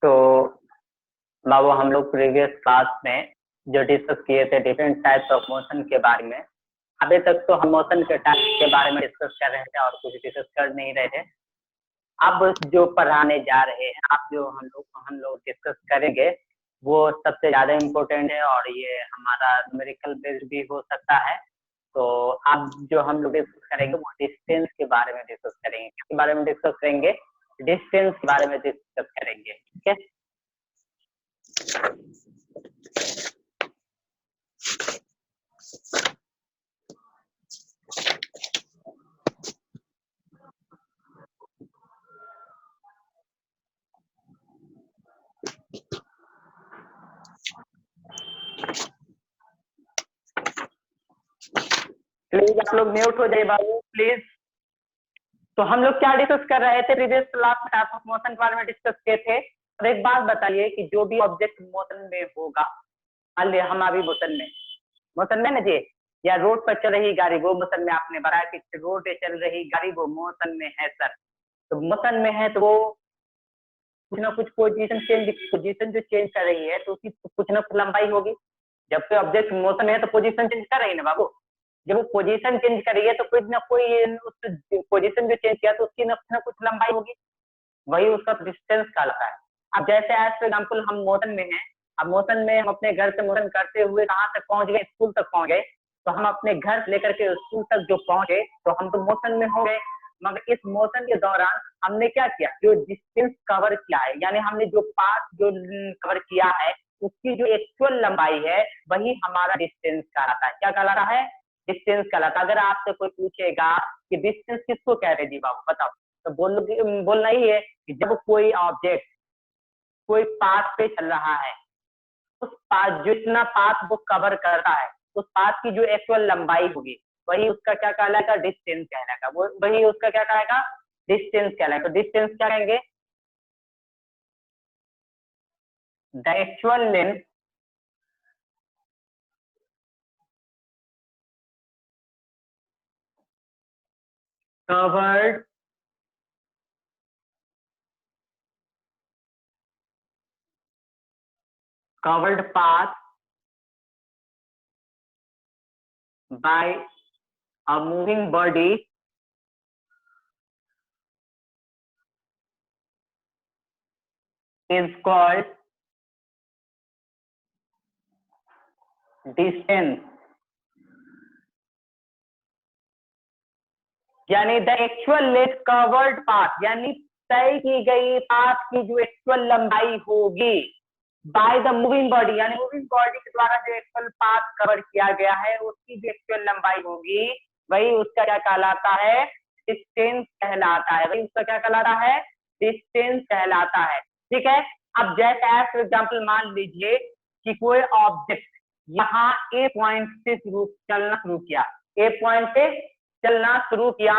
तो बाबू हम लोग प्रीवियस क्लास में जो डिस्कस किए थे डिफरेंट टाइप्स ऑफ मोशन के बारे में। अभी तक तो हम मोशन के टाइप के बारे में डिस्कस कर रहे थे और कुछ डिस्कस कर नहीं रहे थे। अब जो पढ़ाने जा रहे हैं आप जो हम लोग डिस्कस करेंगे वो सबसे ज्यादा इम्पोर्टेंट है और ये हमारा न्यूमेरिकल बेस्ड भी हो सकता है। तो अब जो हम लोग डिस्कस करेंगे वो डिस्टेंस के बारे में डिस्कस करेंगे। किसके बारे में डिस्कस करेंगे? डिस्टेंस के बारे में डिस्कस करेंगे। ठीक है, प्लीज आप लोग म्यूट हो जाइए बाबू प्लीज। तो हम लोग क्या डिस्कस कर रहे थे? प्रीवियस क्लास में टाइप ऑफ मोशन के बारे में डिस्कस किए थे। और एक बात बताइए कि जो भी ऑब्जेक्ट मोशन में होगा, मान लिया हम अभी मोशन में ना जी, या रोड पर चल रही गाड़ी वो मोशन में, आपने बताया कि रोड पे चल रही गाड़ी वो मोशन में है सर। तो मोशन में है तो वो कुछ ना कुछ पोजीशन जो चेंज कर रही है तो उसकी कुछ ना कुछ लंबाई होगी। जब कोई ऑब्जेक्ट मोशन है तो पोजीशन चेंज कर रही है ना बाबू। जब वो पोजीशन चेंज कर रही है तो कुछ ना कोई उस पोजीशन जो चेंज किया तो उसकी ना कुछ लंबाई होगी, वही उसका डिस्टेंस कहलाता है। अब जैसे एज फॉर एग्जाम्पल हम मोशन में हैं, अब मोशन में हम अपने घर से मोशन करते हुए कहाँ तक पहुंच गए? स्कूल तक पहुंच गए। तो हम अपने घर लेकर के स्कूल तक जो पहुंचे तो हम तो मोशन में हो गए। मगर इस मोशन के दौरान हमने क्या किया? जो डिस्टेंस कवर किया है, यानी हमने जो पाथ जो कवर किया है उसकी जो एक्चुअल लंबाई है वही हमारा डिस्टेंस कहलाता है। क्या कहलाता है? डिस्टेंस कहलाता है। अगर आपसे कोई पूछेगा कि डिस्टेंस किसको कह रहे जी बाबू बताओ, तो बोलना ही है कि जब कोई ऑब्जेक्ट कोई पाथ पे चल रहा है, उस पाथ जितना पाथ वो कवर करता है उस पाथ की जो एक्चुअल लंबाई होगी वही उसका क्या कहलाएगा? डिस्टेंस कहलाएगा। वो वही उसका क्या कहलाएगा? डिस्टेंस कहलाएगा। तो डिस्टेंस क्या कहेंगे? The actual length covered path by a moving body is called distance। यानी the actual length covered path, यानी तय की गई पाथ की जो एक्चुअल लंबाई होगी बाय द मूविंग बॉडी, यानी मूविंग बॉडी के द्वारा जो एक्चुअल पाथ कवर किया गया है उसकी जो एक्चुअल लंबाई होगी वही उसका क्या कहलाता है? डिस्टेंस कहलाता है। वही उसका क्या कहलाता है? डिस्टेंस कहलाता है। ठीक है, अब जैसे एज फॉर एग्जाम्पल मान लीजिए कि कोई ऑब्जेक्ट यहाँ ए पॉइंट से चलना शुरू किया, ए पॉइंट से चलना शुरू किया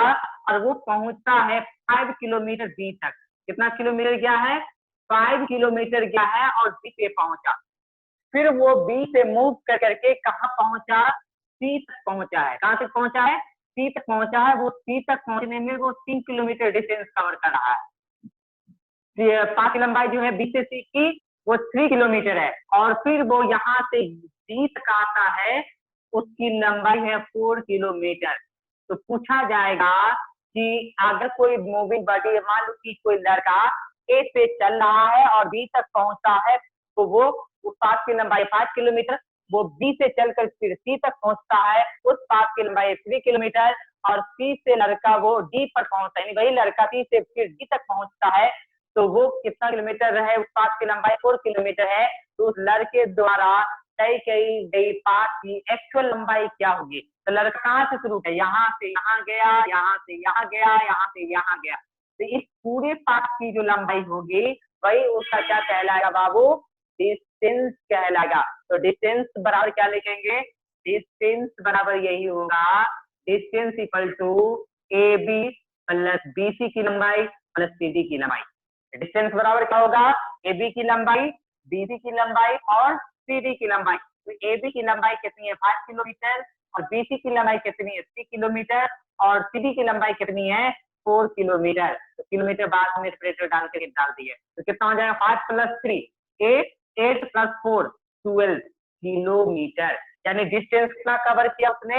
और वो पहुंचता है 5 किलोमीटर बी तक। कितना किलोमीटर गया है? 5 किलोमीटर गया है और बी पे पहुंचा। फिर वो बी से मूव कर करके कहाँ पहुंचा? सी तक पहुंचा है। कहाँ तक पहुंचा है? सी तक पहुंचा है। वो सी तक पहुंचने में वो 3 किलोमीटर डिस्टेंस कवर कर रहा है। पाथ की लंबाई जो है बी से सी की वो 3 किलोमीटर है। और फिर वो यहाँ से डी तक आता है, उसकी लंबाई है 4 किलोमीटर। तो पूछा जाएगा कि अगर कोई मूविंग बॉडी, मान लो कि कोई लड़का ए पे चल रहा है और बी तक पहुंचता है तो वो उस पाथ की लंबाई 5 किलोमीटर, वो बी से चलकर फिर सी तक पहुंचता है, उस पाथ की लंबाई 3 किलोमीटर, और सी से लड़का वो डी पर पहुंचता है, वही लड़का सी से फिर डी तक पहुंचता है तो वो कितना किलोमीटर है? उस पाथ की लंबाई 4 किलोमीटर है। तो उस लड़के द्वारा तय की गई पाथ की एक्चुअल लंबाई क्या होगी? तो लड़का कहाँ से शुरू है? यहाँ से यहाँ गया, यहाँ से यहाँ गया, यहाँ से यहाँ गया। तो इस पूरे पाथ की जो लंबाई होगी वही उसका क्या कहलाएगा बाबू? डिस्टेंस कहलाएगा। तो डिस्टेंस बराबर क्या लिखेंगे? डिस्टेंस बराबर यही होगा, distance equal to A B plus B C की लंबाई प्लस सी डी की लंबाई। डिस्टेंस बराबर क्या होगा? ए बी की लंबाई, बी सी की लंबाई और सी डी की लंबाई। तो ए बी की लंबाई कितनी है? 5 किलोमीटर, और बी सी की लंबाई कितनी है? 3 किलोमीटर, और सी डी की लंबाई कितनी है? 4 किलोमीटर, तो किलोमीटर बाद में सेपरेटर डाल के डाल दिए, तो कितना हो जाएगा 5 + 3 8, 8 + 4 12 किलोमीटर, यानी डिस्टेंस कितना कवर किया उसने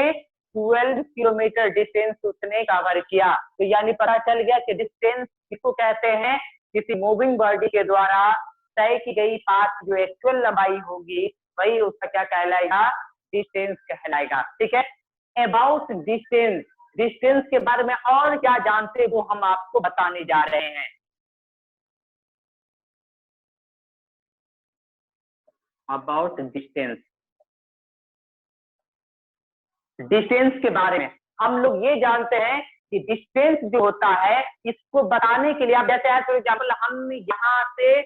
12 किलोमीटर डिस्टेंस उसने कवर किया। तो यानी पता चल गया कि डिस्टेंस किसको कहते हैं, किसी मूविंग बॉडी के द्वारा तय की गई पाथ जो एक्चुअल लंबाई होगी वही उसका क्या कहलाएगा, डिस्टेंस कहलाएगा। ठीक है, अबाउट डिस्टेंस, डिस्टेंस के बारे में और क्या जानते वो हम आपको बताने जा रहे हैं। अबाउट डिस्टेंस, डिस्टेंस के बारे में हम लोग ये जानते हैं कि डिस्टेंस जो होता है इसको बताने के लिए, आप जैसे है फॉर एग्जाम्पल हम यहाँ से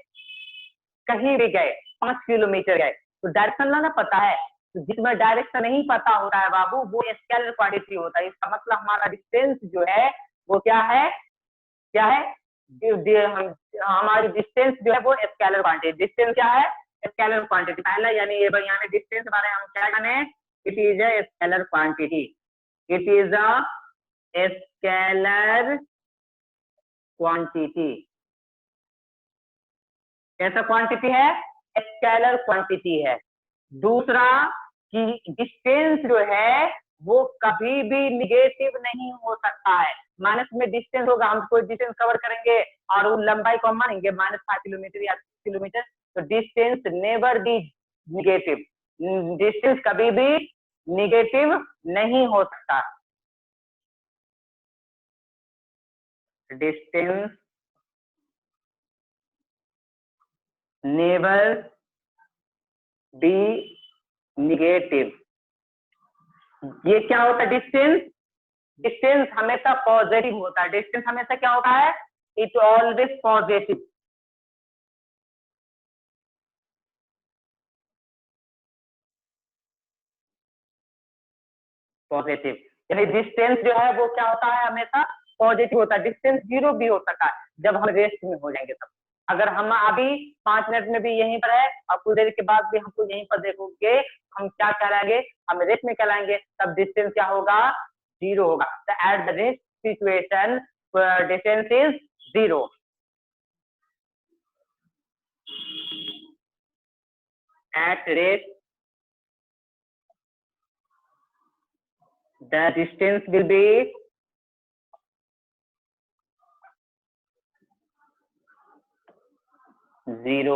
कहीं भी गए 5 किलोमीटर गए, तो डायरेक्शन ना पता है, तो जिसमें डायरेक्शन नहीं पता होता है बाबू वो स्केलर क्वांटिटी होता है। इसका मतलब हमारा डिस्टेंस जो है वो क्या है, क्या है, हमारी डिस्टेंस जो है वो स्केलर क्वांटिटी, डिस्टेंस क्या है, स्केलर क्वांटिटी। पहला यानी ये यहाँ डिस्टेंस के बारे में हम क्या जाने, it is a scalar quantity, it is a scalar quantity, कैसा क्वांटिटी है, स्केलर क्वांटिटी है। दूसरा कि डिस्टेंस जो है वो कभी भी निगेटिव नहीं हो सकता है, माइनस में डिस्टेंस होगा, हम कोई डिस्टेंस कवर करेंगे और उन लंबाई को हम मानेंगे -5 किलोमीटर या 6 किलोमीटर, तो distance never be negative, distance कभी भी निगेटिव नहीं हो सकता, डिस्टेंस नेवर बी निगेटिव। ये क्या होता है डिस्टेंस, डिस्टेंस हमेशा पॉजिटिव होता है, डिस्टेंस हमेशा क्या होता है, इट ऑलवेज पॉजिटिव। पॉजिटिव यानी डिस्टेंस जो है वो क्या होता है, हमेशा पॉजिटिव होता है। डिस्टेंस 0 भी हो सकता है जब हम रेस्ट में हो जाएंगे तब, अगर हम अभी 5 मिनट में भी यहीं पर है और कुछ देर के बाद भी हमको यहीं पर देखोगे, हम क्या कहलाएंगे, हम रेस्ट में कहलाएंगे, तब डिस्टेंस क्या होगा, 0 होगा। तो at the rest situation distance is 0। At rest the distance will be 0।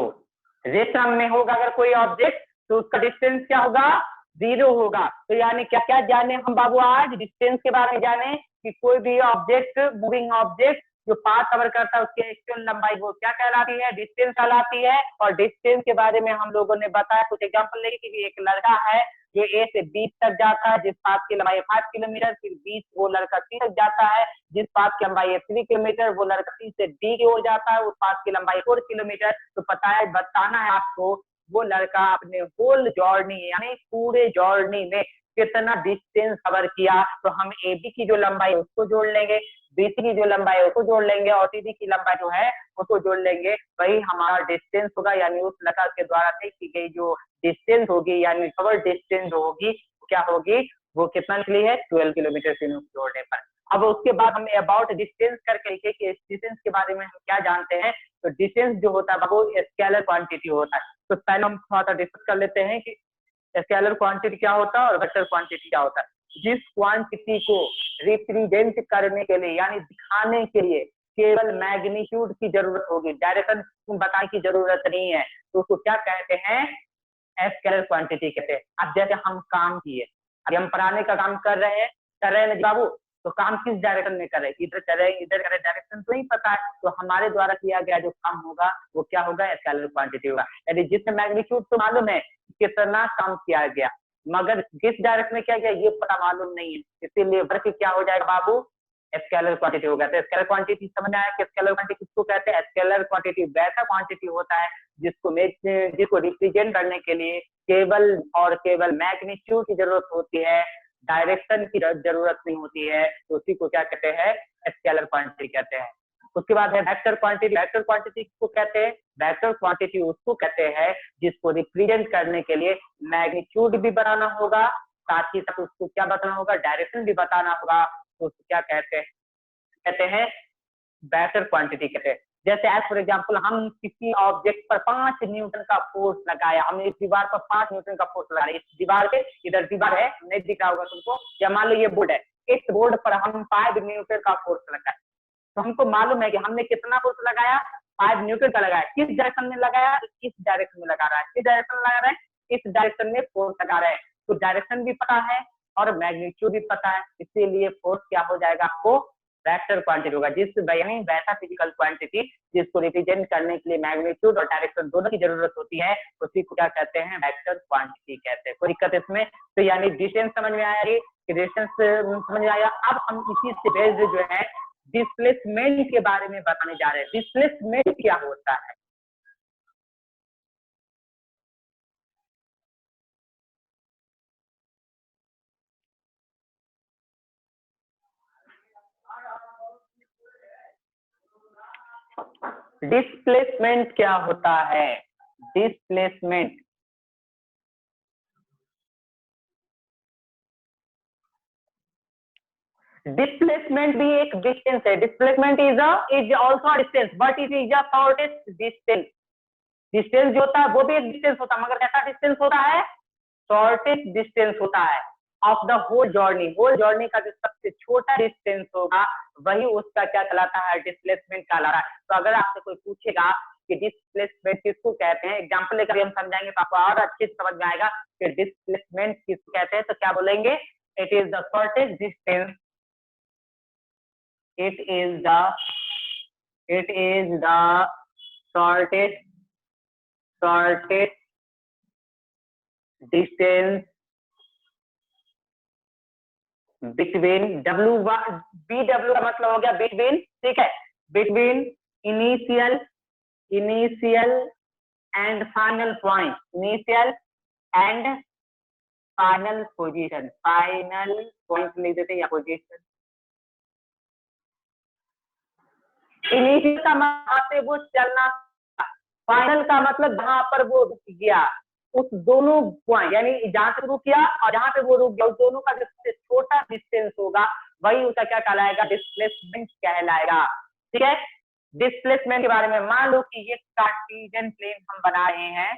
Rest में होगा अगर कोई ऑब्जेक्ट तो उसका डिस्टेंस क्या होगा, 0 होगा। तो यानी क्या क्या जाने हम बाबू आज डिस्टेंस के बारे में जाने कि कोई भी ऑब्जेक्ट, मूविंग ऑब्जेक्ट जो पाथ कवर करता है उसकी एक्चुअल लंबाई वो क्या कहलाती है, डिस्टेंस कहलाती है। और डिस्टेंस के बारे में हम लोगों ने बताया, कुछ एग्जांपल लेके कि एक लड़का है जो ए से बी तक जाता है जिस पाथ की लंबाई 5 किलोमीटर, फिर बी वो लड़का सी तक जाता है जिस पाथ की लंबाई है 3 किलोमीटर, वो लड़का सी से डी की ओर जाता है उस पाथ की लंबाई 4 किलोमीटर। तो पता है, बताना है आपको वो लड़का अपने होल जर्नी यानी पूरे जर्नी में कितना डिस्टेंस कवर किया। तो हम ए बी की जो लंबाई है उसको जोड़ लेंगे, बीसी की जो लंबाई है उसको जोड़ लेंगे और सी डी की लंबाई जो है उसको जोड़ लेंगे, वही हमारा डिस्टेंस होगा। यानी उस लड़का के द्वारा तय की गई जो डिस्टेंस होगी यानी कवर डिस्टेंस जो होगी क्या होगी, वो कितना निकली है 12 किलोमीटर तीनों जोड़ने पर। अब उसके बाद हम अबाउट डिस्टेंस करके लिखे कि डिस्टेंस के बारे में हम क्या जानते हैं। तो डिस्टेंस जो होता है वो स्केलर क्वांटिटी होता है। तो पहले हम थोड़ा सा डिस्कस कर लेते हैं कि स्केलर क्वांटिटी क्या होता है और वेक्टर क्वांटिटी क्या होता है। जिस क्वांटिटी को रिप्रेजेंट करने के लिए यानी दिखाने के लिए केवल मैग्नीट्यूड की जरूरत होगी, डायरेक्शन बताने की जरूरत नहीं है, तो उसको क्या कहते हैं, स्केलर क्वांटिटी कहते हैं। अब जैसे हम काम किए, अभी हम पढ़ाने का काम कर रहे हैं बाबू, तो काम किस डायरेक्शन में कर रहे हैं, इधर कर रहे हैं इधर कर रहे हैं, डायरेक्शन तो नहीं पता है, तो हमारे द्वारा किया गया जो काम होगा वो क्या होगा, स्केलर क्वांटिटी होगा। यदि जिसमें मैग्नीट्यूड तो मालूम है कितना काम किया गया मगर किस डायरेक्शन में किया गया ये पता मालूम नहीं है, इसीलिए वर्क क्या हो जाएगा बाबू, स्केलर क्वांटिटी होगा। तो स्केलर क्वांटिटी समझ आया कि स्केलर क्वांटिटी किसको कहते हैं। स्केलर क्वांटिटी वैसा क्वांटिटी होता है जिसको रिप्रेजेंट करने के लिए केवल और केवल मैग्नीट्यूड की जरूरत होती है, डायरेक्शन की जरूरत नहीं होती है, तो उसी को क्या कहते हैं, स्केलर क्वांटिटी कहते हैं। उसके बाद है वेक्टर क्वांटिटी। वेक्टर क्वांटिटी किसको कहते हैं, वेक्टर क्वांटिटी उसको कहते हैं जिसको रिप्रेजेंट करने के लिए मैग्नीट्यूड भी बनाना होगा, साथ ही साथ उसको क्या बताना होगा, डायरेक्शन भी बताना होगा, तो उसको क्या कहते हैं, कहते हैं, वेक्टर क्वांटिटी कहते हैं। जैसे एज फॉर एग्जाम्पल हम किसी ऑब्जेक्ट पर 5 न्यूटन का फोर्स लगाया, हमने इस दीवार पर 5 न्यूटन का फोर्स लगाया, इस दीवार पे, इधर दीवार है, नहीं दिख रहा होगा तुमको, या मान लो ये बोर्ड है, इस बोर्ड पर हम 5 न्यूटन का फोर्स लगाया, तो हमको मालूम है कि हमने कितना फोर्स लगाया, 5 न्यूटन का लगाया। किस डायरेक्शन में लगाया, इस डायरेक्शन में लगा रहा है, किस डायरेक्शन में लगा रहा है, इस डायरेक्शन में फोर्स लगा रहा है। तो डायरेक्शन भी पता है और मैग्नीट्यूड भी पता है, इसीलिए फोर्स क्या हो जाएगा, आपको वेक्टर क्वांटिटी होगा। जिस यानी वैसा फिजिकल क्वांटिटी जिसको रिप्रेजेंट करने के लिए मैग्नीट्यूड और डायरेक्शन दोनों की जरूरत होती है, उसी को क्या कहते हैं, वेक्टर क्वांटिटी कहते हैं। कोई दिक्कत इसमें? तो यानी डिस्टेंस समझ में आया, कि डिस्टेंस समझ में आया। अब हम इसी से बेस्ड जो है डिस्प्लेसमेंट के बारे में बताने जा रहे हैं। डिस्प्लेसमेंट क्या होता है? डिस्प्लेसमेंट क्या होता है? डिस्प्लेसमेंट डिस्प्लेसमेंट भी एक डिस्टेंस है। Displacement is also distance, but it is a shortest distance. Distance जो होता है वो भी एक डिस्टेंस होता है, मगर कैसा डिस्टेंस होता है, शॉर्टेस्ट डिस्टेंस होता है of the whole journey. Whole journey का जो सबसे छोटा डिस्टेंस होगा वही उसका क्या कहलाता है, डिस्प्लेसमेंट कहलाता है। तो अगर आपसे कोई पूछेगा कि डिस्प्लेसमेंट किसको कहते हैं, एग्जांपल लेकर हम समझाएंगे तो आपको और अच्छे से समझ में आएगा कि डिस्प्लेसमेंट किसको कहते हैं। तो क्या बोलेंगे, it is the shortest distance, it is the shortest distance between BW का मतलब हो गया between, ठीक है, between initial and final point, initial and final position, final point लिख देते हैं या पोजीशन। इनिशियल का वहां से वो चलना, फाइनल का मतलब जहां पर वो रुक गया, उस दोनों पॉइंट यानी जहां से रुक गया और जहां पे वो रुक गया, उस दोनों का जो छोटा डिस्टेंस होगा वही उसका क्या कहलाएगा, डिस्प्लेसमेंट कहलाएगा। ठीक है, डिस्प्लेसमेंट के बारे में मान लो कि ये कार्टेशियन प्लेन हम बना रहे हैं,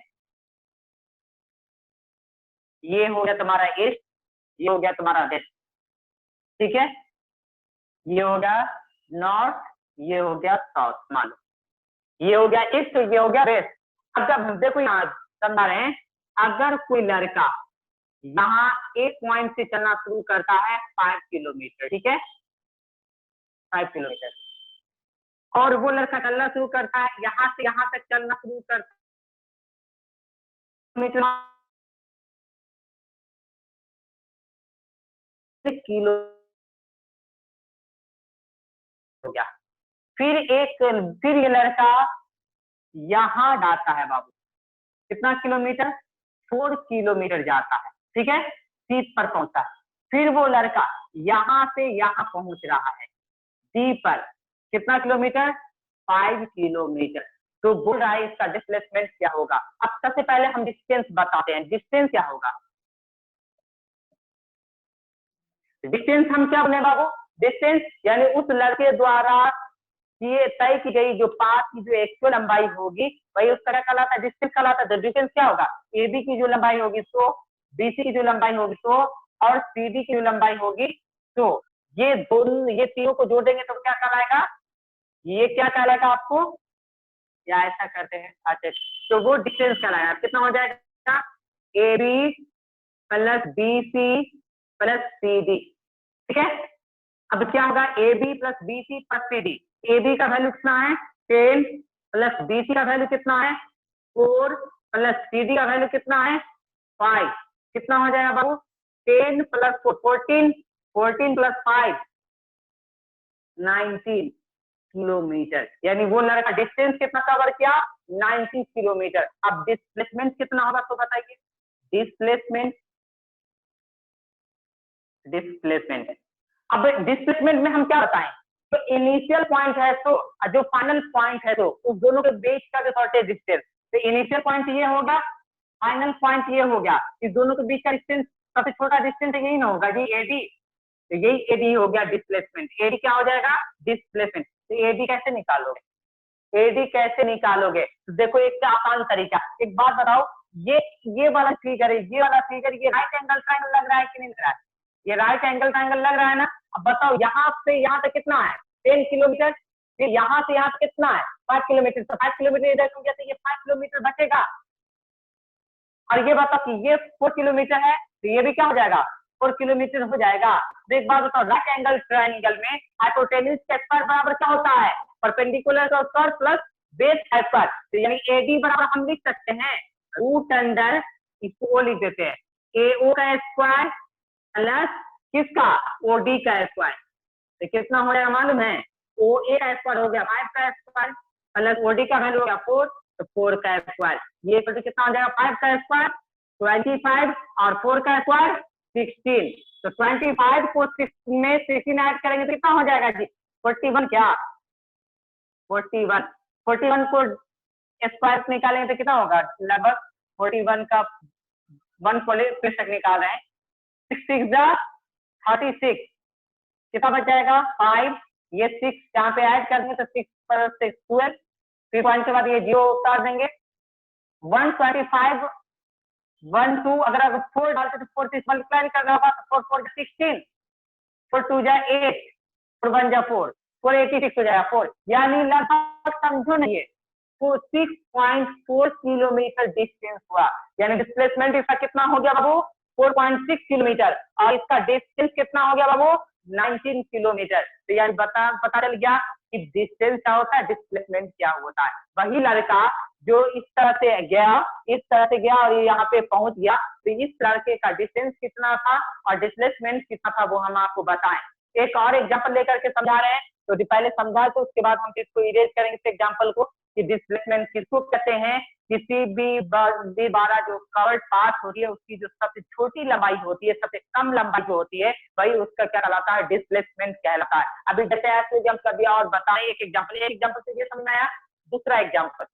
ये हो गया तुम्हारा ईस्ट, ये हो गया तुम्हारा वेस्ट, ठीक है, ये हो गया नॉर्थ, ये हो गया साउथ, मान लो ये हो गया ईस्ट, ये हो गया वेस्ट। अब जब देखो यहाँ समझा रहे हैं, अगर कोई लड़का यहाँ एक पॉइंट से चलना शुरू करता है 5 किलोमीटर, ठीक है, 5 किलोमीटर, और वो लड़का चलना शुरू करता है यहाँ से यहाँ तक चलना शुरू करता है किलो हो गया। फिर ये लड़का यहाँ जाता है बाबू, कितना किलोमीटर, 4 किलोमीटर जाता है, ठीक है, सी पर पहुंचता है। फिर वो लड़का यहाँ से यहाँ पहुंच रहा है डी पर, कितना किलोमीटर, 5 किलोमीटर। तो बोल रहा है इसका डिस्प्लेसमेंट क्या होगा। अब सबसे पहले हम डिस्टेंस बताते हैं, डिस्टेंस क्या होगा। डिस्टेंस हम क्या बोले बाबू, डिस्टेंस यानी उस लड़के द्वारा ये तय की गई जो पाथ की जो एक्चुअल लंबाई होगी वही उसका क्या कहलाता है, डिस्टेंस कहलाता है। डिस्टेंस क्या होगा, AB की जो लंबाई होगी 100, BC की जो लंबाई होगी 100 और CD की जो लंबाई होगी 100, ये दोनों ये तीनों को जोड़ेंगे तो क्या कहलाएगा, ये क्या कहलाएगा आपको, या ऐसा करते हैं, अच्छा तो वो डिस्टेंस कहलाएगा। कितना हो जाएगा, AB plus BC plus CD, ठीक है। अब क्या होगा, AB plus BC plus CD, AB का वैल्यू कितना है 10 प्लस BC का वैल्यू कितना है 4 प्लस CD का वैल्यू कितना है 5, कितना हो जाएगा बाबू, 10 प्लस 4 14, 14 प्लस 5 19 किलोमीटर। यानी वो लड़का डिस्टेंस कितना कवर किया, 90 किलोमीटर। अब डिस्प्लेसमेंट कितना होगा तो बताइए, डिस्प्लेसमेंट अब डिस्प्लेसमेंट में हम क्या बताएं, तो इनिशियल पॉइंट है तो जो फाइनल पॉइंट है तो उस दोनों के बीच का जो शॉर्टेज डिस्टेंस, तो इनिशियल पॉइंट ये होगा, फाइनल पॉइंट ये हो गया, इस दोनों के बीच का डिस्टेंस सबसे छोटा डिस्टेंस यही ना होगा जी, AB। तो यही एडी हो गया डिस्प्लेसमेंट। एडी क्या हो जाएगा? डिस्प्लेसमेंट। तो एडी कैसे निकालोगे? एडी कैसे निकालोगे? तो देखो एक आसान तरीका, एक बात बताओ, ये वाला फिगर है, ये वाला फिगर, ये राइट एंगल ट्रायंगल लग रहा है कि नहीं लग रहा है? ये राइट एंगल ट्रायंगल लग रहा है ना। अब बताओ यहाँ से यहाँ तक कितना है? 10 किलोमीटर। फिर यहाँ से यहाँ तक कितना है? 5 किलोमीटर। तो 5 किलोमीटर इधर क्यों गया? तो ये 5 किलोमीटर बचेगा। और ये बताओ कि ये 4 किलोमीटर है, तो ये भी क्या हो जाएगा? 4 किलोमीटर हो जाएगा। तो एक बात बताओ, राइट एंगल ट्रायंगल में हाइपोटेन्यूज का स्क्वायर बराबर क्या होता है? परपेंडिकुलर का स्क्वायर प्लस बेस का स्क्वायर। तो यानी एडी बराबर हम लिख सकते हैं रूट अंडर, इसको लिख देते हैं, एओ का स्क्वायर प्लस किसका? ओडी का स्क्वायर। तो कितना हो जाएगा मालूम है? ओ ए का स्क्वायर हो गया 5 का स्क्वायर प्लस ओडी का वैल्यू हो गया 4, तो 4 का स्क्वायर। ये तो कितना हो जाएगा? 5 का स्क्वायर 25 और 4 का स्क्वायर 16। तो 25 को 6 में 16 ऐड करेंगे तो कितना हो जाएगा जी? 41। क्या 41? 41 को स्क्वायर निकालेंगे तो कितना होगा? लगभग 41 का 1 तक निकाल रहे हैं। 6 6 36, कितना बच जाएगा? 5। ये 6 यहाँ पे ऐड कर देंगे तो 6 पर 6 12। फिर पॉइंट के बाद ये 0 उतार देंगे। 125 1 2, अगर 4 डालते तो 4 से मल्टीप्लाई करना होगा तो 4 4 16, 4 2 जा 8, 4 1 जा 4, 486 हो जाएगा 4। यानी लगभग समझो नहीं है, 6.4 किलोमीटर डिस्टेंस हुआ। यानी डिस्प्लेसमेंट इसका कितना हो गया बाबू? 4.6 किलोमीटर। और इसका डिस्टेंस कितना हो गया बाबू? 19 किलोमीटर। तो यानी पता चल गया कि डिस्टेंस क्या होता है, डिस्प्लेसमेंट क्या होता है। वही लड़का जो इस तरह से गया और यहाँ पे पहुंच गया, तो इस लड़के का डिस्टेंस कितना था और डिस्प्लेसमेंट कितना था वो हम आपको बताएं। एक और एग्जाम्पल लेकर के समझा रहे हैं, तो पहले समझा तो उसके बाद हम इसको इरेज करेंगे इस एग्जाम्पल को कि डिस्प्लेसमेंट किसको कहते हैं। किसी भी द्वारा जो कवर्ड पाथ होती है उसकी जो सबसे छोटी लंबाई होती है, सबसे कम लंबाई जो होती है, वही उसका क्या कहलाता है? डिस्प्लेसमेंट कहलाता है। अभी जैसे ऐसे एग्जाम्पल दिया और बताएं एक एग्जाम्पल से ये समझ में आया। दूसरा एग्जाम्पल,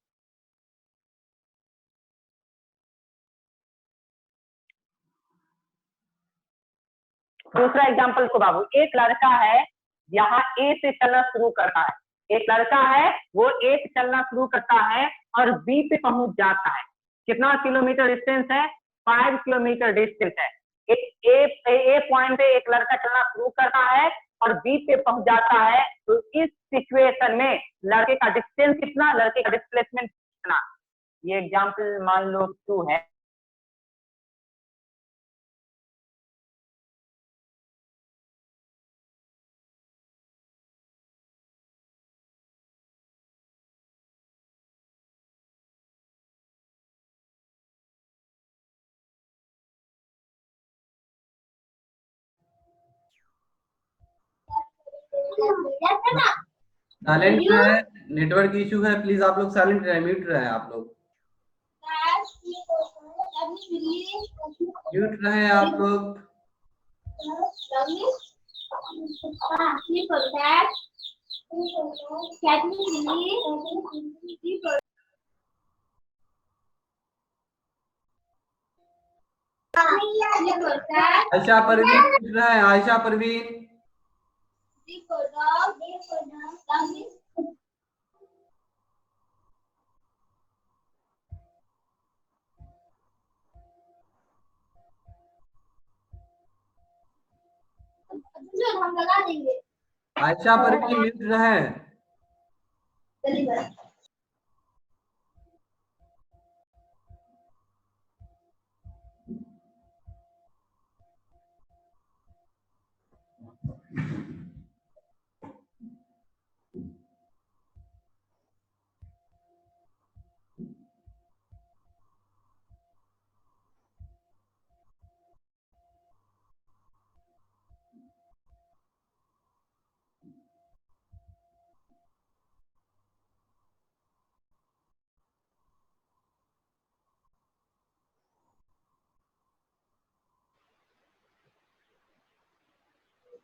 को बाबू, एक लड़का है यहाँ ए से चलना शुरू करता है। एक लड़का है वो ए से चलना शुरू करता है और बी पे पहुंच जाता है। कितना किलोमीटर डिस्टेंस है? 5 किलोमीटर डिस्टेंस है। ए पॉइंट पे एक लड़का चलना शुरू करता है और बी पे पहुंच जाता है। तो इस सिचुएशन में लड़के का डिस्टेंस कितना, लड़के का डिस्प्लेसमेंट कितना? ये एग्जाम्पल मान लो 2 है। साइलेंट है, नेटवर्क इशू है, प्लीज आप लोग साइलेंट रहे, म्यूट रहे आप लोग, म्यूट रहे आप लोग। आयशा परवीन पूछ रहा है, आयशा परवीन। हम लगा देंगे। आयशा परवीन म्यूट रहे।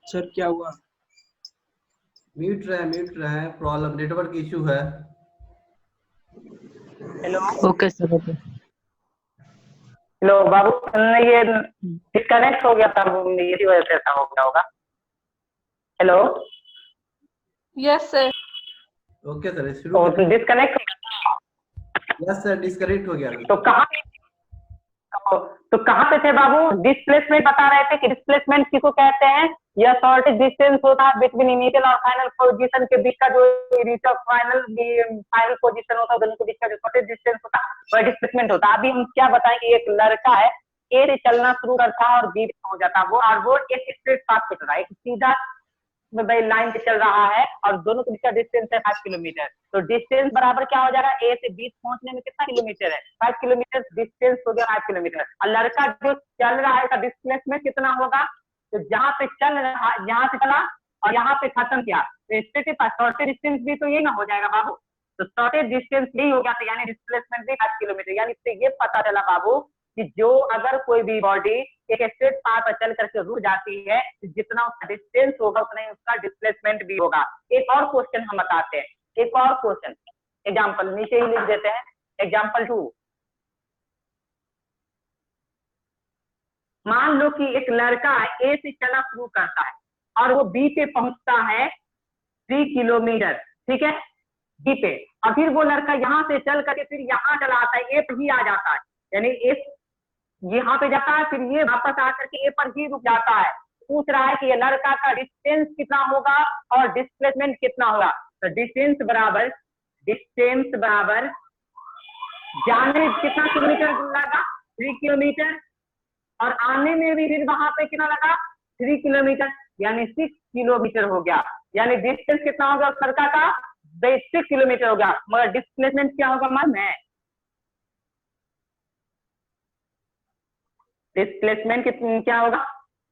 सर क्या हुआ? म्यूट रहे, प्रॉब्लम नेटवर्क इशू है। Hello okay sir, okay. Hello बाबू, ये डिस्कनेक्ट हो गया था, इसी वजह से ऐसा हो गया होगा। Hello, yes sir. Okay sir, शुरू तो डिस्कनेक्ट। यस सर, डिस्कनेक्ट हो गया। तो कहाँ पे थे बाबू? डिस्प्लेसमेंट बता रहे थे कि डिस्प्लेसमेंट किसको कहते हैं? यह शॉर्टेज डिस्टेंस होता है बिटवीन इनिशियल और फाइनल पोजीशन के बीच का, जो इनिशियल फाइनल पोजीशन होता है दोनों के बीच का जो शॉर्टेज डिस्टेंस होता है वह डिस्प्लेसमेंट होता है। अभी हम क्या बताएंगे, एक लड़का है, ए से चलना शुरू करता है और बी पे पहुंच जाता है, वो एक स्ट्रेट पाथ पे चल रहा है, एक सीधा भाई लाइन पे चल रहा है और दोनों के बीच का डिस्टेंस है 5 किलोमीटर। तो डिस्टेंस बराबर क्या हो जाएगा? ए से बी पहुंचने में कितना किलोमीटर है? 5 किलोमीटर। डिस्टेंस हो गया 5 किलोमीटर। और लड़का जो चल रहा है डिस्प्लेसमेंट कितना होगा? तो जहां पे चल रहा, यहाँ से चला और यहाँ पे खत्म किया, तो इसके के पास शॉर्टेज डिस्टेंस भी तो ये ना हो जाएगा बाबू। तो शॉर्टेज डिस्टेंस यही हो गया, तो यानी डिस्प्लेसमेंट भी 5 किलोमीटर। यानी इससे ये पता चला बाबू कि जो अगर कोई भी बॉडी एक स्ट्रेट पाथ पर चल करके रुक जाती है, जितना उसका डिस्टेंस होगा उतना ही उसका डिस्प्लेसमेंट भी होगा। एक और क्वेश्चन हम बताते हैं, एक और क्वेश्चन एग्जाम्पल नीचे ही लिख देते हैं। एग्जाम्पल 2, मान लो कि एक लड़का ए से चलना शुरू करता है और वो बी पे पहुंचता है 3 किलोमीटर, ठीक है, बी पे। और फिर वो लड़का यहाँ से चल करके फिर यहाँ चला आता है, ए पर ही आ जाता है, यानी इस यहाँ पे जाता है, फिर ये वापस आकर के ए पर ही रुक जाता है। पूछ रहा है कि ये लड़का का डिस्टेंस कितना होगा और डिस्प्लेसमेंट कितना होगा। तो डिस्टेंस बराबर जाने में कितना किलोमीटर लगा? 3 किलोमीटर। और आने में भी फिर वहां पे कितना लगा? 3 किलोमीटर, यानी 6 किलोमीटर हो गया। यानी डिस्टेंस कितना होगा उस लड़का का? 6 किलोमीटर हो गया। मगर डिस्प्लेसमेंट क्या होगा? मालूम है डिस्प्लेसमेंट क्या होगा?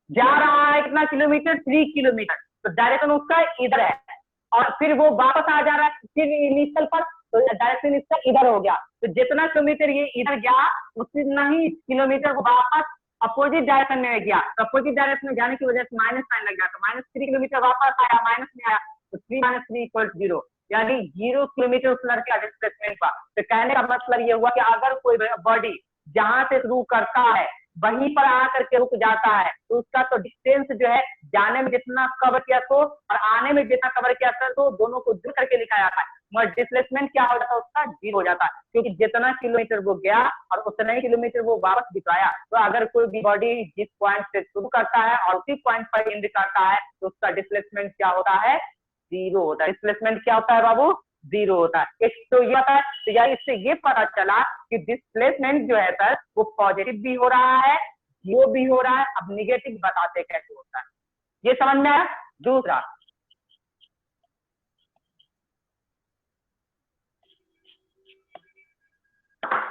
जा रहा है कितना किलोमीटर? 3 किलोमीटर। तो डायरेक्शन उसका इधर है और फिर वो वापस आ जा रहा है फिर इनिशियल पर, तो डायरेक्शन इसका इधर हो गया। तो जितना किलोमीटर ये इधर गया उतना ही किलोमीटर वो वापस अपोजिट डायरेक्शन में गया। अपोजिट डायरेक्शन में जाने की वजह से माइनस साइन लग गया, तो -3 किलोमीटर वापस आया, माइनस में आया, तो 3 - 3 = 0, यानी 0 किलोमीटर उस लड़के का डिस्प्लेसमेंट का। तो कहने का मतलब ये हुआ कि अगर कोई बॉडी जहां से शुरू करता है वहीं पर आकर के रुक जाता है, तो उसका तो डिस्टेंस जो है जाने में जितना कवर किया तो और आने में जितना कवर किया था, तो दोनों को जोड़ करके लिखा जाता है। मगर डिस्प्लेसमेंट क्या हो जाता है? उसका 0 हो जाता है, क्योंकि जितना किलोमीटर वो गया और उतना ही किलोमीटर वो वापस दिखाया। तो अगर कोई भी बॉडी जिस पॉइंट से शुरू करता है और उसी पॉइंट पर एंड करता है, तो उसका डिस्प्लेसमेंट क्या होता है? 0 होता है। डिस्प्लेसमेंट क्या होता है बाबू? 0 होता है। एक तो ये होता है, तो यार इससे ये पता चला कि डिस्प्लेसमेंट जो है सर वो पॉजिटिव भी हो रहा है, 0 भी हो रहा है। अब निगेटिव बताते कैसे होता है, ये समझ में आया? दूसरा,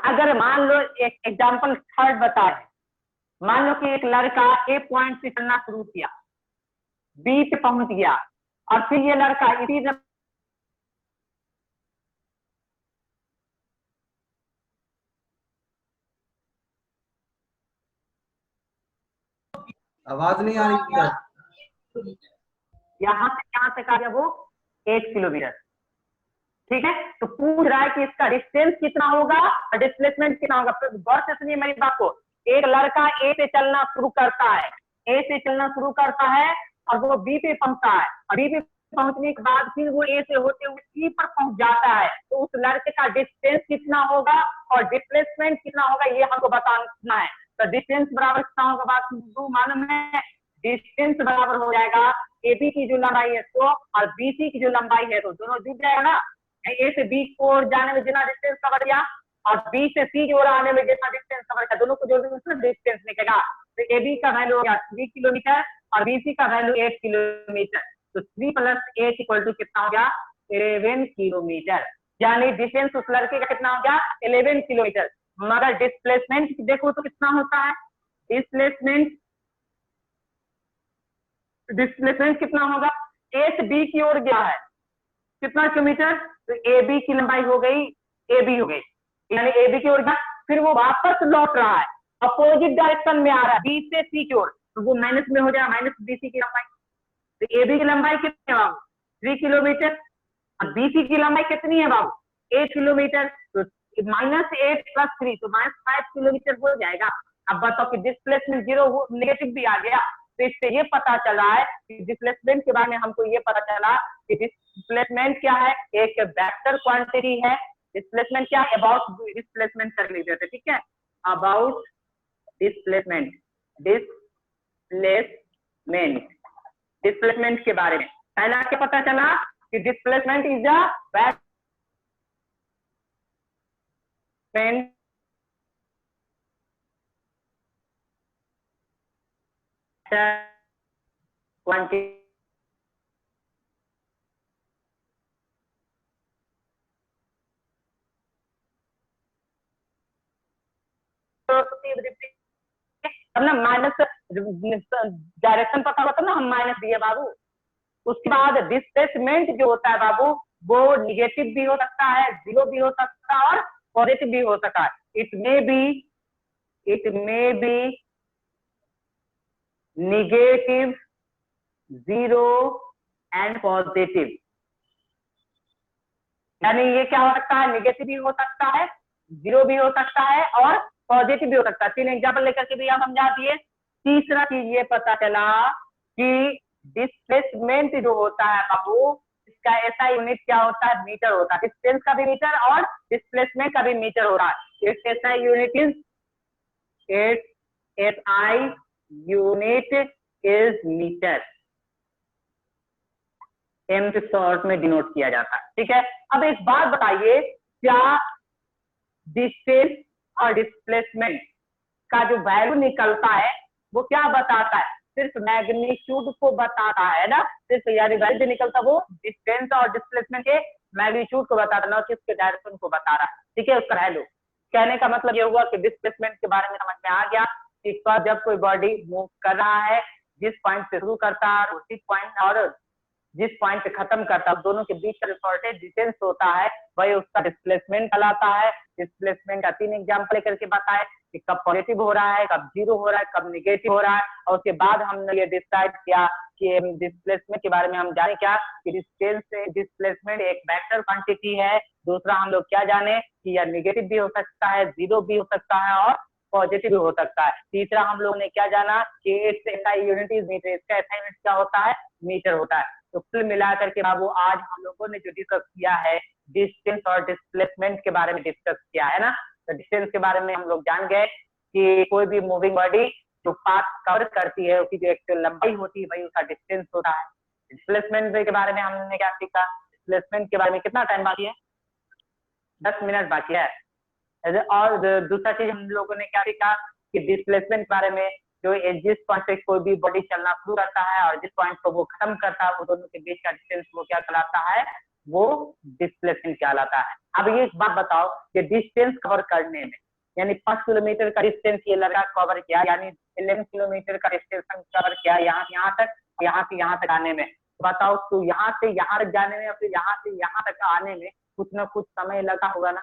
अगर मान लो एक एग्जांपल थर्ड बताए, मान लो कि एक लड़का ए पॉइंट से चलना शुरू किया, बी पे पहुंच गया और फिर ये लड़का इसी आवाज नहीं आ रही सर। यहाँ से कहां तक आ गया वो? 8 किलोमीटर, ठीक है। तो पूछ रहा है कि इसका डिस्टेंस कितना होगा और डिस्प्लेसमेंट कितना होगा। तो गौर से सुनिए मेरी बात को। एक लड़का ए से चलना शुरू करता है, ए से चलना शुरू करता है और वो बी पे पहुंचता है, और बी पे पहुंचने के बाद फिर वो ए से होते हुए सी पर पहुंच जाता है। तो उस लड़के का डिस्टेंस कितना होगा और डिस्प्लेसमेंट कितना होगा, ये हमको बताना है। तो डिस्टेंस बराबर कितना होगा? बात मालूम है? डिस्टेंस बराबर हो जाएगा ए बी की जो लंबाई है तो और बी सी की जो लंबाई है, तो दोनों जुड़ जाएगा ना। ए से बी की ओर जाने में जितना डिस्टेंस कवर किया और बी से सी की ओर आने में जितना डिस्टेंस कवर किया, दोनों को जोड़ने में डिस्टेंस निकलेगा। तो ए बी का वैल्यू हो गया 3 किलोमीटर और बी सी का वैल्यू 8 किलोमीटर। तो 3 + 8 = कितना हो गया? 11 किलोमीटर। यानी डिस्टेंस उस लड़के का कितना हो गया? 11 किलोमीटर। मगर डिस्प्लेसमेंट देखो तो कितना होता है? डिस्प्लेसमेंट कितना होगा? ए से बी की ओर गया है कितना किलोमीटर? तो ए बी की लंबाई हो गई, ए बी हो गई, यानी ए बी की ओर गया, फिर वो वापस लौट रहा है, अपोजिट डायरेक्शन में आ रहा है बी से सी की ओर, तो वो माइनस में हो जाएगा, माइनस बी सी की लंबाई। तो ए बी की लंबाई कितनी है बाबू? 3 किलोमीटर। अब बी सी की लंबाई कितनी है बाबू? 8 किलोमीटर। तो -8 + 3 तो -5 किलोमीटर हो जाएगा। अब बताओ कि डिस्प्लेसमेंट 0 नेगेटिव भी आ गया, तो इससे ये पता चला है कि डिस्प्लेसमेंट के बारे में हमको ये पता चला कि डिस्प्लेसमेंट क्या है, एक वेक्टर क्वांटिटी है। डिस्प्लेसमेंट क्या है, अबाउट डिस्प्लेसमेंट कर लीजिए थे, ठीक है, अबाउट डिस्प्लेसमेंट, डिस्प्लेसमेंट, डिस्प्लेसमेंट के बारे में पहला क्या पता चला कि displacement is a vector quantity ना माइनस डायरेक्शन पता होता ना, हम माइनस दिए बाबू। उसके बाद डिस्प्लेसमेंट जो होता है बाबू वो निगेटिव भी हो सकता है, जीरो भी हो सकता है और पॉजिटिव भी हो सकता है। It may be negative, zero and positive. यानी ये क्या हो सकता है, निगेटिव भी हो सकता है, जीरो भी हो सकता है और पॉजिटिव भी हो सकता है। 3 एग्जाम्पल लेकर के भी हम समझा दिए। तीसरा चीज ये पता चला कि डिस्प्लेसमेंट जो होता है बाबू इसका ऐसा यूनिट क्या होता है, मीटर होता है। डिस्टेंस का भी मीटर और डिस्प्लेसमेंट का भी मीटर हो रहा है। Its SI unit is metre, M के शॉर्ट में डिनोट किया जाता है, ठीक है। अब एक बात बताइए, क्या डिस्टेंस और डिस्प्लेसमेंट का जो वैल्यू निकलता है वो क्या बताता है, सिर्फ मैग्नीट्यूड को बताता है ना, सिर्फ यानी वैल्यू जो निकलता है वो डिस्टेंस और डिस्प्लेसमेंट के मैग्नीट्यूड को बताता है, ना कि उसके डायरेक्शन को बता रहा है, ठीक है, उसका वैल्यू। कहने का मतलब ये हुआ कि डिस्प्लेसमेंट के बारे में समझ में आ गया कि जब कोई बॉडी मूव कर रहा है, जिस पॉइंट से शुरू करता है उसी पॉइंट और जिस पॉइंट पे खत्म करता है दोनों के बीच का जो शॉर्टेज डिस्टेंस होता है वही उसका डिस्प्लेसमेंट कहलाता है। डिस्प्लेसमेंट का 3 एग्जांपल लेकर के बताए कि कब पॉजिटिव हो रहा है, कब जीरो हो रहा है, कब निगेटिव हो रहा है। और उसके बाद हमने ये डिसाइड किया कि डिस्प्लेसमेंट के बारे में हम जाने क्या कि डिस्टेंस से डिस्प्लेसमेंट एक वेक्टर क्वांटिटी है। दूसरा हम लोग क्या जाने कि यह निगेटिव भी हो सकता है, जीरो भी हो सकता है और पॉजिटिव भी हो सकता है। तीसरा हम लोग ने क्या जाना कि its SI unit is metre, इसका एसआई यूनिट क्या होता है, मीटर होता है। तो कुल मिलाकर के बाबू आज हम लोगों ने जो डिस्कस किया है डिस्टेंस और डिस्प्लेसमेंट के बारे में डिस्कस किया है ना। तो डिस्टेंस के बारे में हम लोग जान गए कि कोई भी मूविंग बॉडी जो पाथ कवर करती है उसकी जो एक लंबाई होती है वही उसका डिस्टेंस होता है। डिस्प्लेसमेंट के बारे में हमने क्या सीखा, डिस्प्लेसमेंट के बारे में कितना टाइम बाकी है, 10 मिनट बाकी है। और दूसरा चीज हम लोगों ने क्या सीखा कि डिस्प्लेसमेंट के बारे में जो जिस पॉइंट से कोई भी बॉडी चलना शुरू करता है और जिस पॉइंट को वो खत्म करता है वो दोनों के बीच का डिस्टेंस वो क्या कहलाता है, वो डिस्प्लेसमेंट कहलाता है। अब ये एक बात बताओ कि डिस्टेंस कवर करने में यानी 5 किलोमीटर का डिस्टेंस ये लड़का कवर किया, यानी 11 किलोमीटर का डिस्टेंस कवर किया यहाँ तक, यहाँ से यहाँ तक आने में। बताओ तो यहाँ से यहाँ तक जाने में या फिर यहाँ से यहाँ तक आने में कुछ ना कुछ समय लगा होगा ना।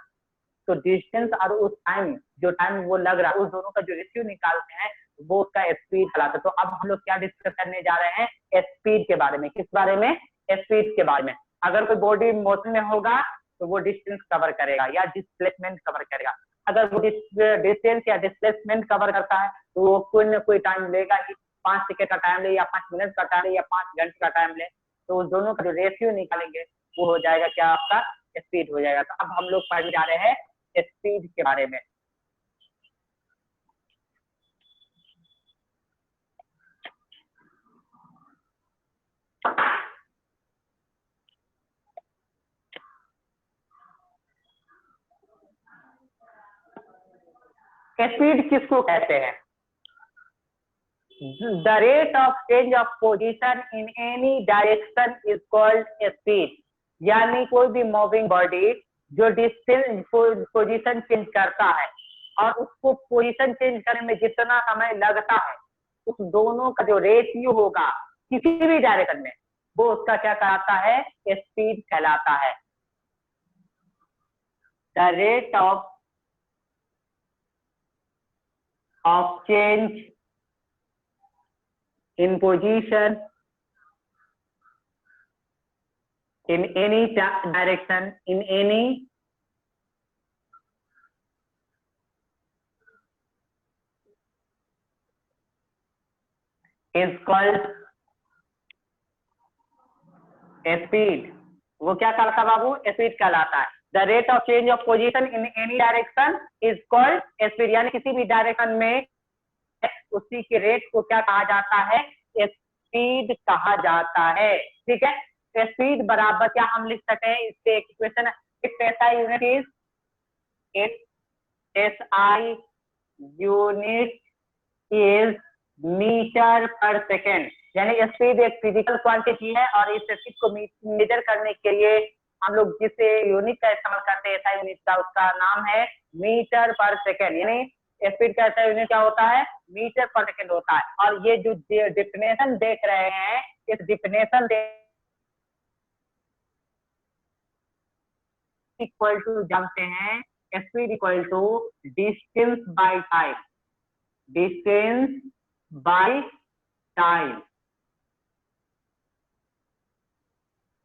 तो डिस्टेंस और उस टाइम जो टाइम वो लग रहा है उस दोनों का जो रेशियो निकालते हैं वो उसका स्पीड कहलाता है। तो अब हम लोग क्या डिस्कस करने जा रहे हैं, स्पीड के बारे में। किस बारे में, स्पीड के बारे में। अगर कोई बॉडी मोशन में होगा तो वो डिस्टेंस कवर करेगा या डिस्प्लेसमेंट कवर करेगा। अगर वो डिस्टेंस या डिस्प्लेसमेंट कवर करता है तो वो कोई ना कोई टाइम लेगा ही, 5 सेकेंड का टाइम ले या 5 मिनट का टाइम ले या 5 घंटे का टाइम ले, तो उस दोनों का जो रेशियो निकालेंगे वो हो जाएगा क्या, आपका स्पीड हो जाएगा। तो अब हम लोग पढ़ने जा रहे हैं स्पीड के बारे में। स्पीड किसको कहते हैं, the rate of change of position in any direction is called speed. यानी कोई भी मूविंग बॉडी जो डिस्टेंस पोजीशन चेंज करता है और उसको पोजीशन चेंज करने में जितना समय लगता है उस दोनों का जो रेशियो होगा किसी भी डायरेक्शन में वो उसका क्या कहलाता है, स्पीड कहलाता है। The rate of change in position in any direction in any is called speed. वो क्या कहलाता है बाबू? स्पीड कहलाता है। The rate of change of position in any direction is called speed, यानी किसी भी डायरेक्शन में उसी के रेट को क्या कहा जाता है? स्पीड कहा जाता है। ठीक है, स्पीड बराबर क्या हम लिख सकते हैं? इससे एक इक्वेशन है, SI unit is SI unit is metre per second, यानी स्पीड एक फिजिकल क्वांटिटी है और इस स्पीड को मेजर करने के लिए हम लोग जिस यूनिट का इस्तेमाल करते हैं SI यूनिट का, उसका नाम है मीटर पर सेकेंड। यानी स्पीड का SI यूनिट क्या होता है? मीटर पर सेकेंड होता है। और ये जो डिफिनेशन देख रहे हैं, इस डिफिनेशन इक्वल टू जानते हैं speed equal to distance by time, distance by time.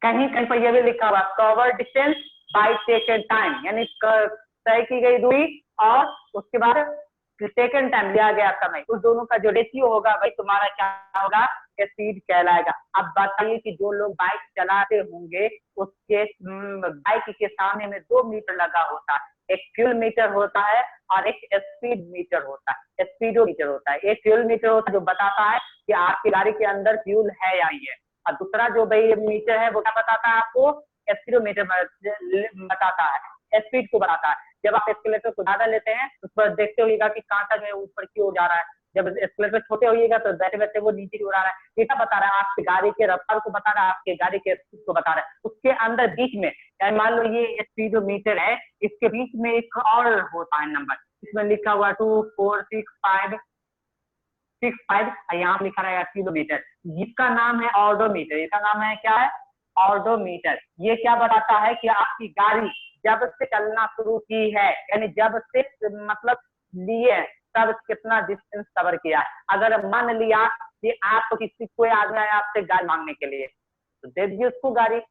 कहीं कहीं पर यह भी लिखा हुआ cover distance by taken time, यानी तय की गई दूरी और उसके बाद सेकेंड टाइम लिया गया समय, उस दोनों का जो रेशियो होगा भाई तुम्हारा क्या होगा? स्पीड कहलाएगा। अब बताइए कि जो लोग बाइक चलाते होंगे उसके बाइक के सामने में 2 मीटर लगा होता है, एक फ्यूल मीटर होता है और एक स्पीड मीटर होता है, स्पीडोमीटर होता है। एक फ्यूल मीटर होता है जो बताता है कि आपकी गाड़ी के अंदर फ्यूल है या नहीं है, और दूसरा जो भाई मीटर है वो क्या बताता है आपको? स्पीडोमीटर बताता है, स्पीड को बताता है। जब आप एस्केलेटर को ज्यादा लेते हैं उस पर देखते होइएगा कि कांटा जो है ऊपर की ओर जा रहा है, जब एस्केलेटर छोटे होइएगा तो बैठे बैठे वो नीचे की ओर आ रहा है। ये क्या बता रहा है? आपकी गाड़ी के रफ्तार को बता रहा है, आपके गाड़ी के स्पीड को बता रहा है। उसके अंदर बीच में मान लो ये स्पीडोमीटर है, इसके बीच में एक और होता है नंबर, इसमें लिखा हुआ 24656, यहाँ लिखा रहेगा किलोमीटर, जिसका नाम है ऑडोमीटर। इसका नाम है क्या है? ऑडोमीटर। ये क्या बताता है कि आपकी गाड़ी जब से चलना शुरू की है, यानी जब से मतलब लिए तब कितना डिस्टेंस कवर किया है। अगर मान लिया कि आप किसी कोई आदमी आया आपसे गाड़ी मांगने के लिए, तो दे दीजिए उसको गाड़ी।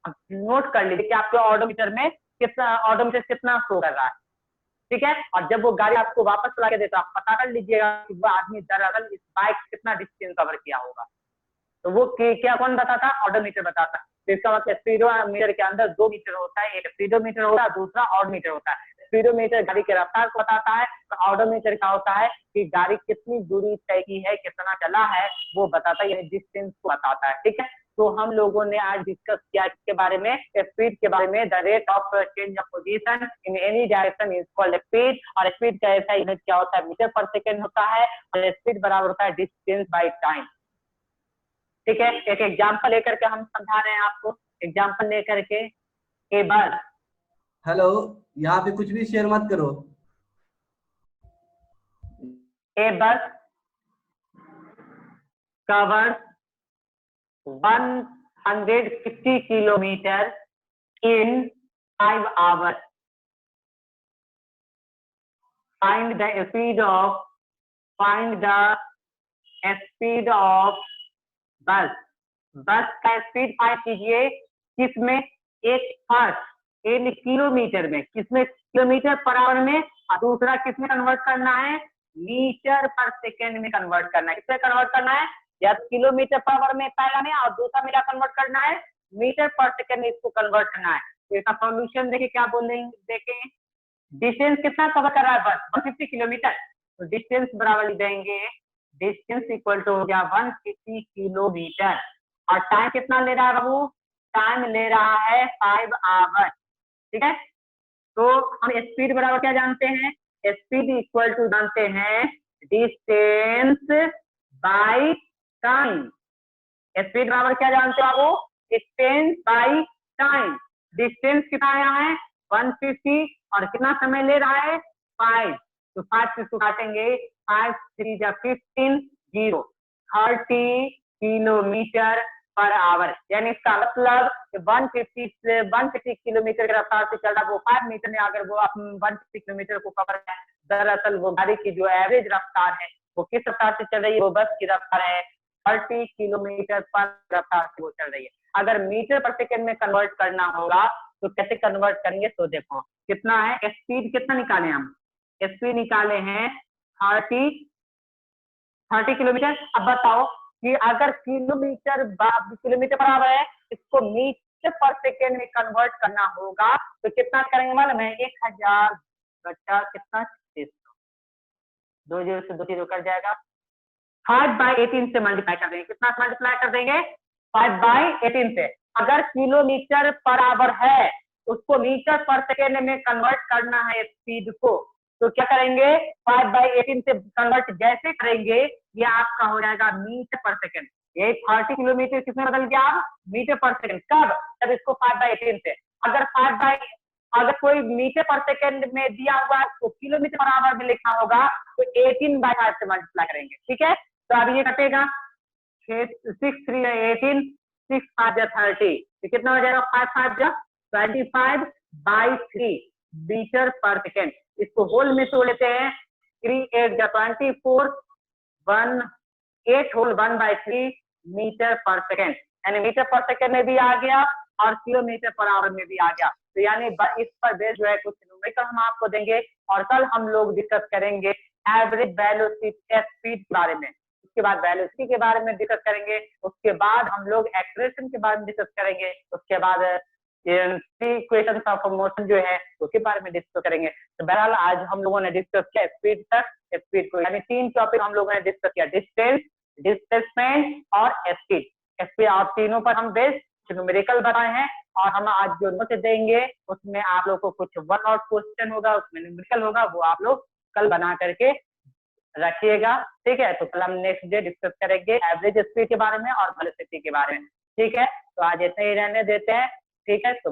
अब नोट कर लीजिए कि आपके ऑडोमीटर में कितना शो कर रहा है। ठीक है, और जब वो गाड़ी आपको वापस ला के देता, आप पता कर लीजिएगा कि वो आदमी दरअसल इस बाइक कितना डिस्टेंस कवर किया होगा। तो वो क्या कौन बताता? ऑडोमीटर बताता। तो इसका मतलब स्पीडोमीटर के अंदर 2 मीटर होता है, एक स्पीडोमीटर होता है, दूसरा ऑडोमीटर होता है। स्पीडोमीटर गाड़ी के रफ्तार को बताता है, तो ऑडोमीटर क्या होता है कि गाड़ी कितनी दूरी तय की है, कितना चला है, वो बताता है, यानी डिस्टेंस को बताता है। ठीक है, तो हम लोगों ने आज डिस्कस किया इसके बारे में, स्पीड के बारे में। The rate of change of position in any direction is called speed, और स्पीड का ऐसा यूनिट क्या होता है? मीटर पर सेकेंड होता है, और स्पीड बराबर होता है डिस्टेंस बाय टाइम। ठीक है, एक एग्जांपल लेकर के हम समझा रहे हैं आपको, एग्जांपल लेकर के। ए बस, हेलो, यहाँ पे कुछ भी शेयर मत करो। ए बस cover 150 kilometre in 5 hours. Find the speed of बस। बस का स्पीड फाइंड कीजिए, किसमें? एक फर्स्ट 1 किलोमीटर में, किसमें? किलोमीटर पर आवर में, और दूसरा किसमें कन्वर्ट करना है? मीटर पर सेकेंड में कन्वर्ट करना है। किसमें कन्वर्ट करना है? या किलोमीटर पर आवर में पहला में, और दूसरा मेरा कन्वर्ट करना है मीटर पर सेकेंड में, इसको कन्वर्ट करना है। तो इसका सॉल्यूशन देखिए क्या बोलेंगे, देखें डिस्टेंस कितना कवर कर रहा है बस? 150 किलोमीटर। तो डिस्टेंस बराबर देंगे, डिस्टेंस इक्वल टू हो गया 150 किलोमीटर, और टाइम कितना ले रहा है बाबू? टाइम ले रहा है 5 आवर। ठीक है, तो हम स्पीड बराबर क्या जानते हैं? स्पीड इक्वल टू जानते हैं डिस्टेंस बाय टाइम। स्पीड बराबर क्या जानते हो बाबू? Distance by time. डिस्टेंस कितना आया है? 150, और कितना समय ले रहा है? 5। तो 5 से इसको काटेंगे, 5 3 जा 15 0 30 किलोमीटर पर आवर। यानी इसका मतलब 150 किलोमीटर की रफ्तार से चल रहा है, वो 5 मीटर में अगर वो 150 किलोमीटर को कवर है, दरअसल वो गाड़ी की जो एवरेज रफ्तार है वो किस रफ्तार से चल रही है? वो बस की रफ्तार है 30 किलोमीटर पर रफ्तार से वो चल रही है। अगर मीटर पर सेकेंड में कन्वर्ट करना होगा तो कैसे कन्वर्ट करेंगे? तो देखो कितना है, स्पीड कितना निकाले हम? स्पीड निकाले हैं 30 किलोमीटर। अब बताओ कि अगर किलोमीटर पर आवर है, इसको मीटर पर सेकेंड में कन्वर्ट करना होगा तो कितना करेंगे मालूम है? 1000 बटा कितना 600, 2 0 से 2 0 कट जाएगा, 5/18 से मल्टीप्लाई कर देंगे। कितना मल्टीप्लाई कर देंगे? 5/18 से। अगर किलोमीटर पर आवर है उसको मीटर पर सेकेंड में कन्वर्ट करना है स्पीड को, तो क्या करेंगे? 5/18 से कन्वर्ट जैसे करेंगे ये आपका हो जाएगा मीटर पर सेकेंड। ये 30 किलोमीटर किसमें बदल गया? Metre per second. कब? जब इसको 5/18 से, अगर कोई मीटर पर सेकेंड में दिया हुआ है तो किलोमीटर पर आवर में लिखा होगा तो 18/5 से मल्टीप्लाई करेंगे। ठीक है, तो अब ये कटेगा 6 3 18, 6 5 30, तो कितना हो जाएगा? 5 5 25/3 मीटर पर सेकेंड। इसको होल में तोड़ लेते हैं, 3 8 24, 1 8 होल 1/3 मीटर पर सेकेंड, यानी मीटर पर सेकेंड में भी आ गया और किलोमीटर पर आवर में भी आ गया। तो यानी इस पर बेस जो है कुछ न्यूमेरिकल हम आपको देंगे और कल हम लोग डिस्कस करेंगे एवरेज वेलोसिटी स्पीड के बारे में, उसके बाद वेलोसिटी के बारे में डिस्कस करेंगे, उसके बाद हम लोग एक्सेलरेशन के बारे में डिस्कस करेंगे, उसके बाद इक्वेशन ऑफ मोशन जो है उसके बारे में डिस्कस करेंगे। तो बहरहाल आज हम लोगों ने डिस्कस किया स्पीड तक, स्पीड को, यानी 3 टॉपिक हम लोगों ने डिस्कस किया, डिस्टेंस, डिस्प्लेसमेंट और स्पीड। स्पीड और तीनों पर हम बेस न्यूमेरिकल बनाए हैं और हम आज जो नोट देंगे उसमें आप लोग को कुछ वन और क्वेश्चन होगा, उसमें न्यूमेरिकल होगा, वो आप लोग कल बना करके रखिएगा। ठीक है, तो कल हम नेक्स्ट डे डिस्कस करेंगे एवरेज स्पीड के बारे में और वेलोसिटी के बारे में। ठीक है, तो आज इतना ही रहने देते हैं। ठीक है, तो